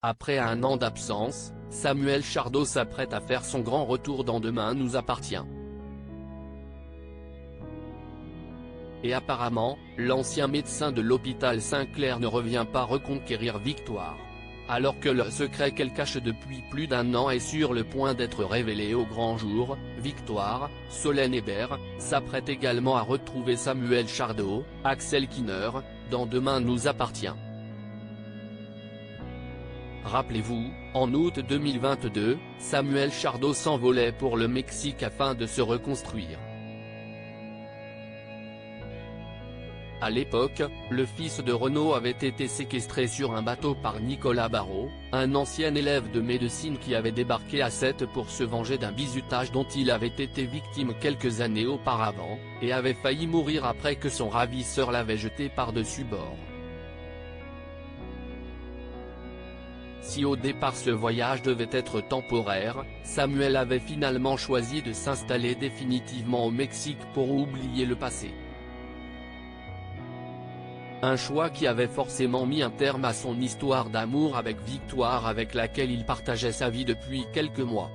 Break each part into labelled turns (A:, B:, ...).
A: Après un an d'absence, Samuel Chardot s'apprête à faire son grand retour dans Demain nous appartient. Et apparemment, l'ancien médecin de l'hôpital Saint-Clair ne revient pas reconquérir Victoire. Alors que le secret qu'elle cache depuis plus d'un an est sur le point d'être révélé au grand jour, Victoire, Solène Hébert, s'apprête également à retrouver Samuel Chardot, Axel Kinner, dans Demain nous appartient. Rappelez-vous, en août 2022, Samuel Chardot s'envolait pour le Mexique afin de se reconstruire. À l'époque, le fils de Renaud avait été séquestré sur un bateau par Nicolas Barrault, un ancien élève de médecine qui avait débarqué à Sète pour se venger d'un bizutage dont il avait été victime quelques années auparavant, et avait failli mourir après que son ravisseur l'avait jeté par-dessus bord. Si au départ ce voyage devait être temporaire, Samuel avait finalement choisi de s'installer définitivement au Mexique pour oublier le passé. Un choix qui avait forcément mis un terme à son histoire d'amour avec Victoire avec laquelle il partageait sa vie depuis quelques mois.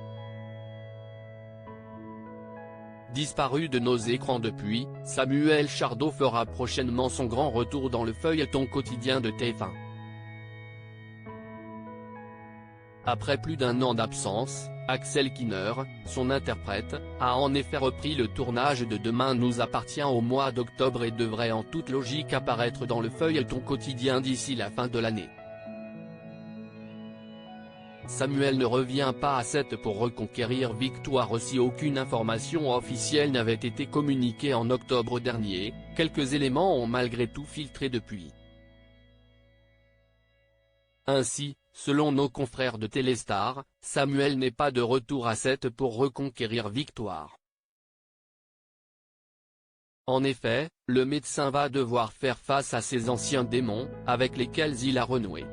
A: Disparu de nos écrans depuis, Samuel Chardot fera prochainement son grand retour dans le feuilleton quotidien de TF1. Après plus d'un an d'absence, Axel Kinner, son interprète, a en effet repris le tournage de Demain nous appartient au mois d'octobre et devrait en toute logique apparaître dans le feuilleton quotidien d'ici la fin de l'année. Samuel ne revient pas à Sète pour reconquérir Victoire. Si aucune information officielle n'avait été communiquée en octobre dernier, quelques éléments ont malgré tout filtré depuis. Ainsi, selon nos confrères de Téléstar, Samuel n'est pas de retour à Sète pour reconquérir Victoire. En effet, le médecin va devoir faire face à ses anciens démons, avec lesquels il a renoué.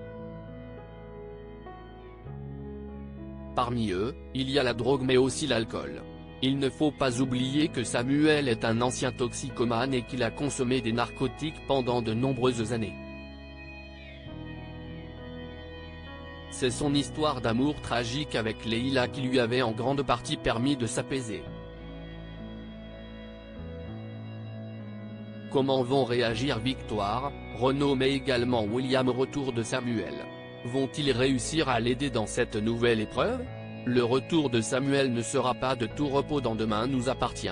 A: Parmi eux, il y a la drogue mais aussi l'alcool. Il ne faut pas oublier que Samuel est un ancien toxicomane et qu'il a consommé des narcotiques pendant de nombreuses années. C'est son histoire d'amour tragique avec Leïla qui lui avait en grande partie permis de s'apaiser. Comment vont réagir Victoire, Renaud mais également William au retour de Samuel? Vont-ils réussir à l'aider dans cette nouvelle épreuve? Le retour de Samuel ne sera pas de tout repos dans Demain nous appartient.